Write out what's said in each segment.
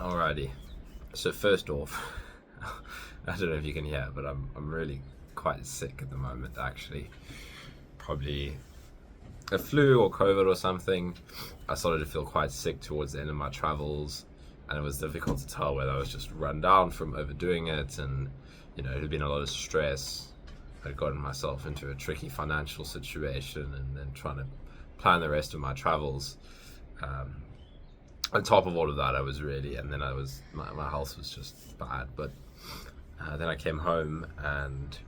Alrighty. So first off, I don't know if you can hear, but I'm really quite sick at the moment. Actually, probably a flu or COVID or something. I started to feel quite sick towards the end of my travels, and it was difficult to tell whether I was just run down from overdoing it, and it had been a lot of stress. I'd gotten myself into a tricky financial situation, and then trying to plan the rest of my travels. On top of all of that, and then my health was just bad. But then I came home, and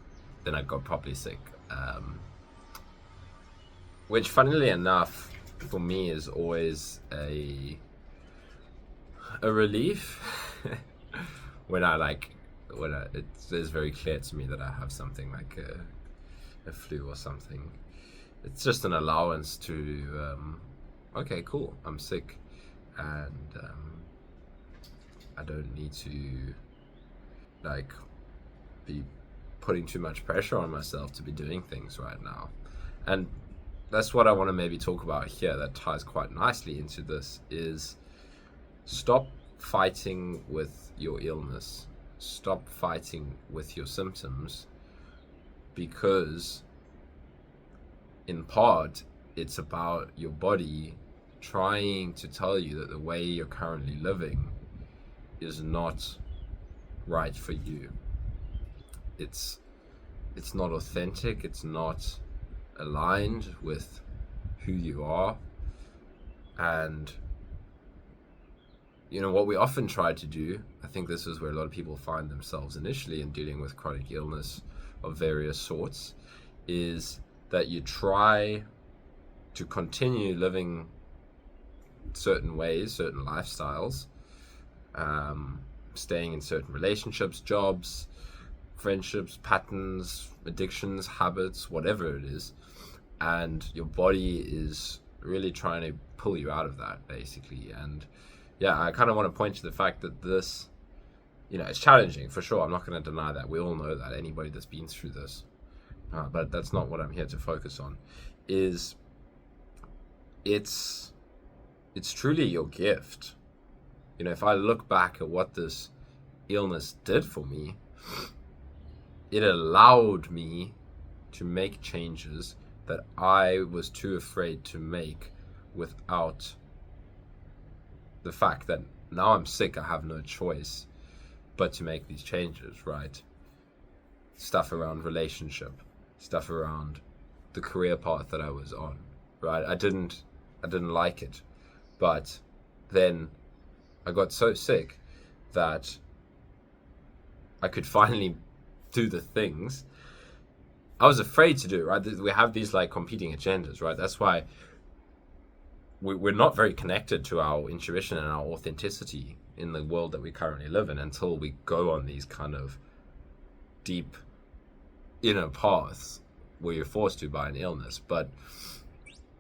then I got properly sick, which, funnily enough, for me is always a relief it's very clear to me that I have something like a flu or something. It's just an allowance to okay, cool, I'm sick, and I don't need to be putting too much pressure on myself to be doing things right now. And that's what I want to maybe talk about here, that ties quite nicely into this, is stop fighting with your illness. Stop fighting with your symptoms, because in part it's about your body trying to tell you that the way you're currently living is not right for you. It's not authentic, it's not aligned with who you are. And what we often try to do, I think this is where a lot of people find themselves initially in dealing with chronic illness of various sorts, is that you try to continue living certain ways, certain lifestyles, staying in certain relationships, jobs, friendships, patterns, addictions, habits, whatever it is, and your body is really trying to pull you out of that, basically. And yeah, I kind of want to point to the fact that this, it's challenging for sure. I'm not going to deny that. We all know that, anybody that's been through this. But that's not what I'm here to focus on. It's truly your gift. If I look back at what this illness did for me, it allowed me to make changes that I was too afraid to make without the fact that now I'm sick, I have no choice but to make these changes, right? Stuff around relationship, stuff around the career path that I was on, right? I didn't like it, but then I got so sick that I could finally do the things I was afraid to do, right? We have these competing agendas, right? That's why we're not very connected to our intuition and our authenticity in the world that we currently live in until we go on these kind of deep inner paths where you're forced to by an illness. But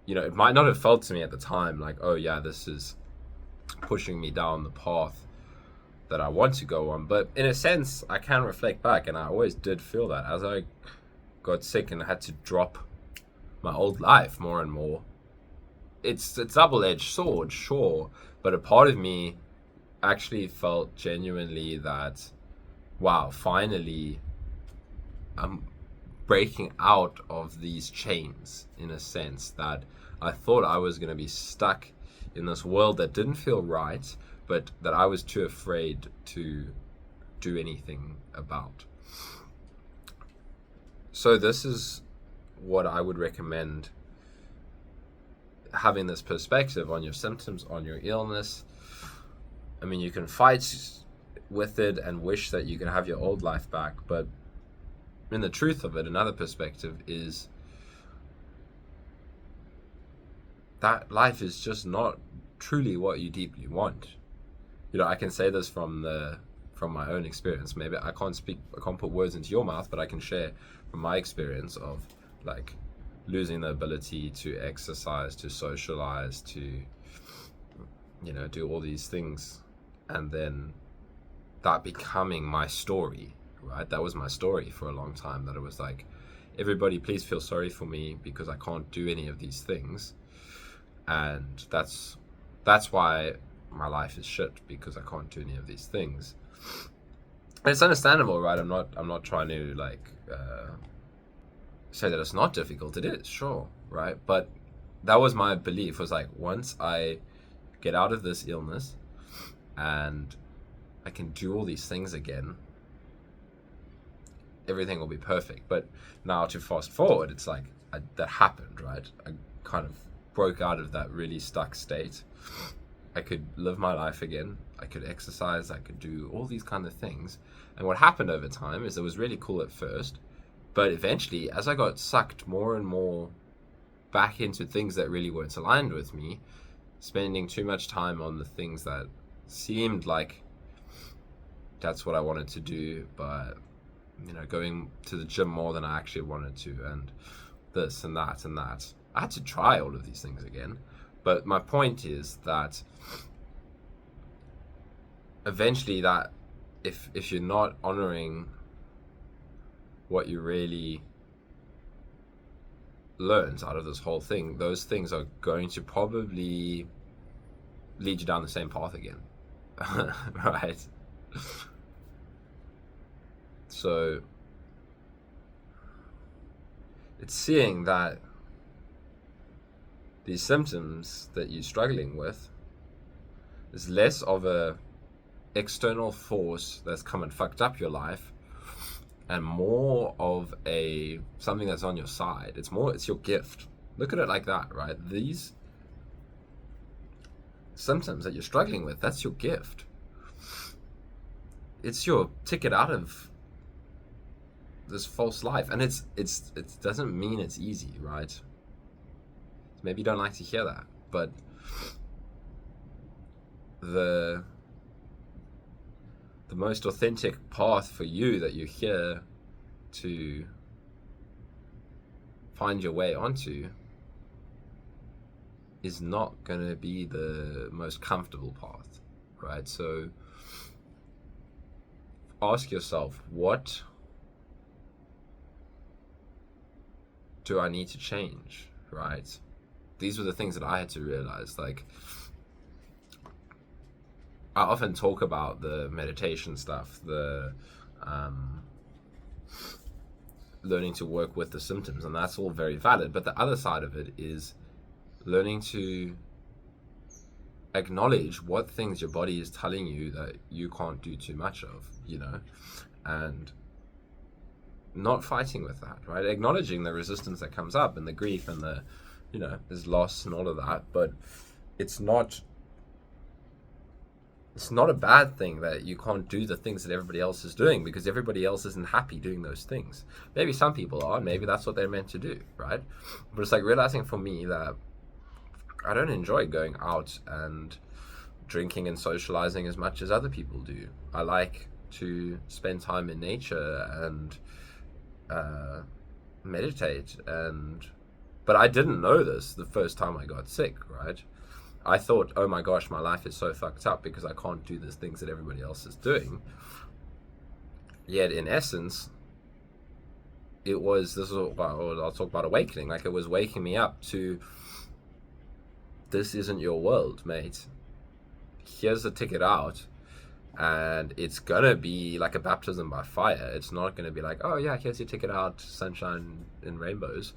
it might not have felt to me at the time like, oh yeah, this is pushing me down the path that I want to go on. But in a sense, I can reflect back, and I always did feel that as I got sick and I had to drop my old life more and more. It's a double-edged sword, sure, but a part of me actually felt genuinely that, wow, finally I'm breaking out of these chains, in a sense that I thought I was going to be stuck in this world that didn't feel right, but that I was too afraid to do anything about. So this is what I would recommend: having this perspective on your symptoms, on your illness. I mean, you can fight with it and wish that you can have your old life back, but in the truth of it, another perspective is that life is just not truly what you deeply want. I can say this from my own experience. Maybe I can't put words into your mouth, but I can share from my experience of losing the ability to exercise, to socialize, to do all these things, and then that becoming my story, right? That was my story for a long time, that it was like, everybody please feel sorry for me because I can't do any of these things. And that's why my life is shit because I can't do any of these things. And it's understandable, right? I'm not trying to like say that it's not difficult. It is, sure, right? But that was my belief, was like, once I get out of this illness and I can do all these things again, everything will be perfect. But now to fast forward, it's like that happened, right? I kind of broke out of that really stuck state. I could live my life again. I could exercise. I could do all these kind of things. And what happened over time is it was really cool at first, but eventually, as I got sucked more and more back into things that really weren't aligned with me, spending too much time on the things that seemed like that's what I wanted to do, but going to the gym more than I actually wanted to, and this and that and that. I had to try all of these things again. But my point is that eventually, that if you're not honoring what you really learned out of this whole thing, those things are going to probably lead you down the same path again. Right? So it's seeing that these symptoms that you're struggling with is less of a external force that's come and fucked up your life, and more of something that's on your side. It's your gift. Look at it like that, right? These symptoms that you're struggling with, that's your gift. It's your ticket out of this false life. And it doesn't mean it's easy, right? Maybe you don't like to hear that, but the most authentic path for you that you're here to find your way onto is not going to be the most comfortable path, right? So ask yourself, what do I need to change, right? These were the things that I had to realize. Like, I often talk about the meditation stuff, the learning to work with the symptoms, and that's all very valid. But the other side of it is learning to acknowledge what things your body is telling you that you can't do too much of, and not fighting with that, right? Acknowledging the resistance that comes up and the grief and the, there's loss and all of that, but it's not a bad thing that you can't do the things that everybody else is doing, because everybody else isn't happy doing those things. Maybe some people are, maybe that's what they're meant to do, right? But it's like realizing for me that I don't enjoy going out and drinking and socializing as much as other people do. I like to spend time in nature and meditate, but I didn't know this the first time I got sick, right? I thought, oh my gosh, my life is so fucked up because I can't do the things that everybody else is doing. Yet in essence, I'll talk about awakening. Like, it was waking me up to, this isn't your world, mate. Here's the ticket out, and it's gonna be like a baptism by fire. It's not gonna be like, oh yeah, here's your ticket out, sunshine and rainbows.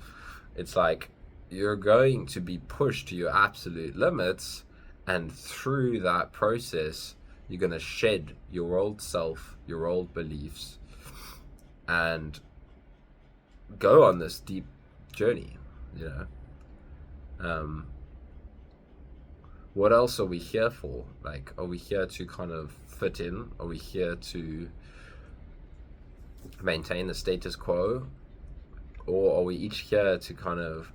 It's like, you're going to be pushed to your absolute limits, and through that process, you're going to shed your old self, your old beliefs, and go on this deep journey, What else are we here for? Like, are we here to kind of fit in? Are we here to maintain the status quo? Or are we each here to kind of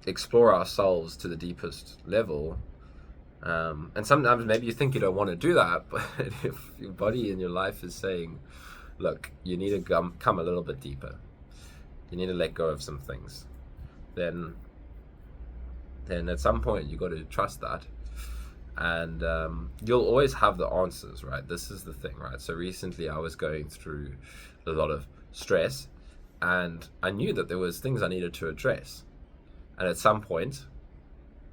explore ourselves to the deepest level? And sometimes maybe you think you don't want to do that, but if your body and your life is saying, look, you need to come a little bit deeper, you need to let go of some things, then at some point you got to trust that, and you'll always have the answers, right? This is the thing, right? So recently I was going through a lot of stress, and I knew that there was things I needed to address. And at some point,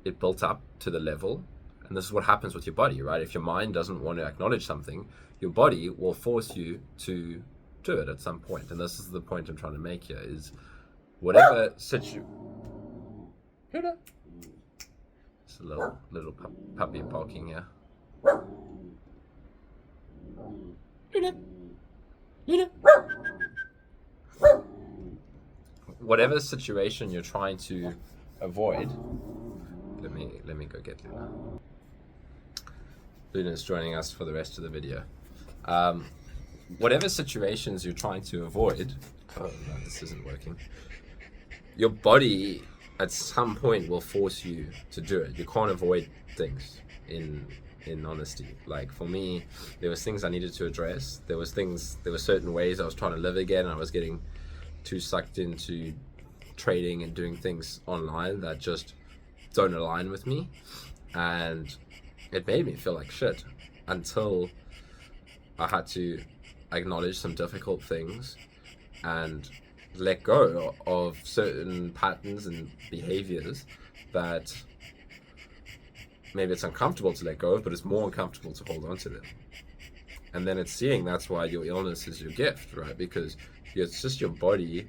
it built up to the level, and And this is what happens with your body, right? If your mind doesn't want to acknowledge something, your body will force you to do it at some point. And this is the point I'm trying to make here, is whatever situation... It's a little puppy barking here. Whatever situation you're trying to avoid, let me go get Luna. Luna's joining us for the rest of the video. Whatever situations you're trying to avoid, oh no, this isn't working. Your body at some point will force you to do it. You can't avoid things in honesty. Like for me, there was things I needed to address. There were certain ways I was trying to live again. I was getting too sucked into trading and doing things online that just don't align with me, and it made me feel like shit until I had to acknowledge some difficult things and let go of certain patterns and behaviors that maybe it's uncomfortable to let go of, but it's more uncomfortable to hold on to them. And then it's seeing that's why your illness is your gift, right? Because it's just your body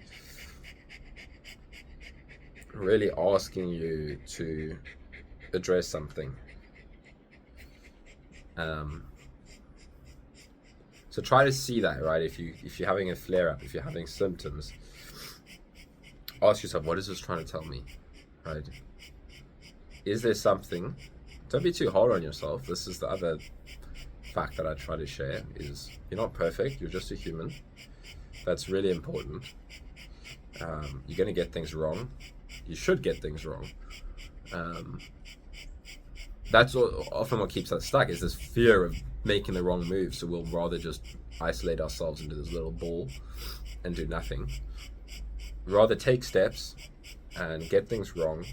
really asking you to address something. So try to see that, right? If you're having a flare-up, if you're having symptoms, ask yourself, what is this trying to tell me, right? Is there something? Don't be too hard on yourself. This is the other fact that I try to share, is you're not perfect, you're just a human. That's really important. You're going to get things wrong. You should get things wrong. That's often what keeps us stuck, is this fear of making the wrong move. So we'll rather just isolate ourselves into this little ball and do nothing. Rather take steps and get things wrong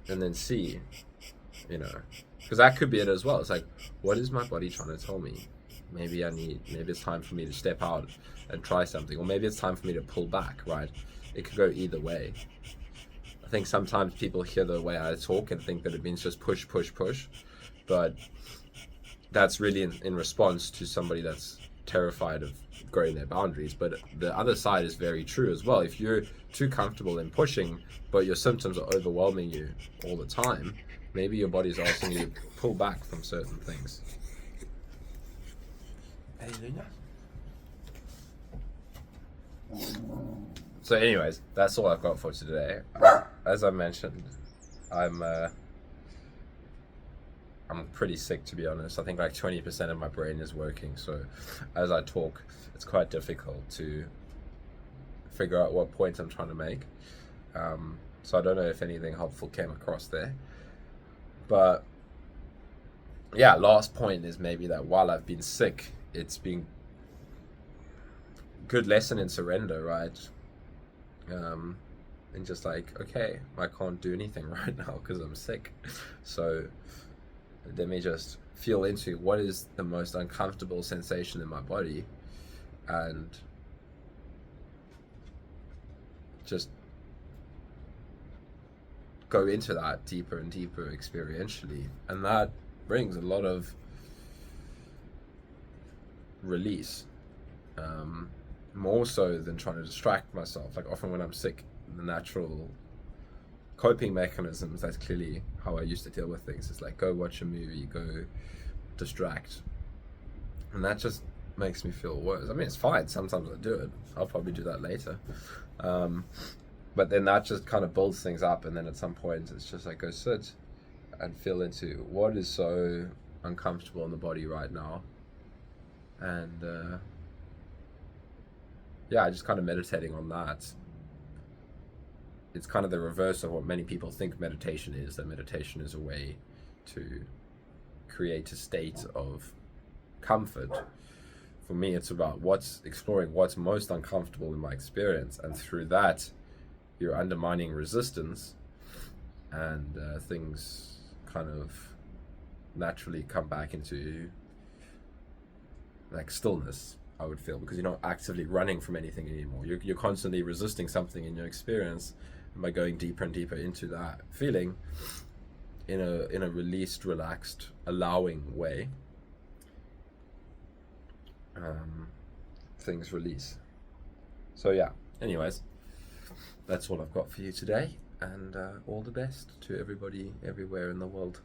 and then see, because that could be it as well. It's like, what is my body trying to tell me? Maybe it's time for me to step out and try something, or maybe it's time for me to pull back, right? It could go either way. I think sometimes people hear the way I talk and think that it means just push, but that's really in response to somebody that's terrified of growing their boundaries. But the other side is very true as well. If you're too comfortable in pushing, but your symptoms are overwhelming you all the time, maybe your body's asking you to pull back from certain things. Hey, Luna. So anyways, that's all I've got for today. As I mentioned, I'm pretty sick, to be honest. I think like 20% of my brain is working, so as I talk, it's quite difficult to figure out what point I'm trying to make. So I don't know if anything helpful came across there. But yeah, last point is maybe that while I've been sick, it's been good lesson in surrender, right? And just like, okay, I can't do anything right now because I'm sick. So let me just feel into what is the most uncomfortable sensation in my body and just go into that deeper and deeper experientially. And that brings a lot of release, more so than trying to distract myself. Like often when I'm sick, the natural coping mechanisms, that's clearly how I used to deal with things. It's like, go watch a movie, go distract. And that just makes me feel worse. I mean, it's fine. Sometimes I do it. I'll probably do that later. But then that just kind of builds things up. And then at some point, it's just like, go sit and feel into what is so uncomfortable in the body right now. And yeah, just kind of meditating on that. It's kind of the reverse of what many people think meditation is, that meditation is a way to create a state of comfort. For me, it's about exploring what's most uncomfortable in my experience, and through that, you're undermining resistance, and things kind of naturally come back into like stillness, I would feel, because you're not actively running from anything anymore. You're constantly resisting something in your experience. And by going deeper and deeper into that feeling, in a released, relaxed, allowing way, things release. So yeah, anyways, that's all I've got for you today, and all the best to everybody everywhere in the world.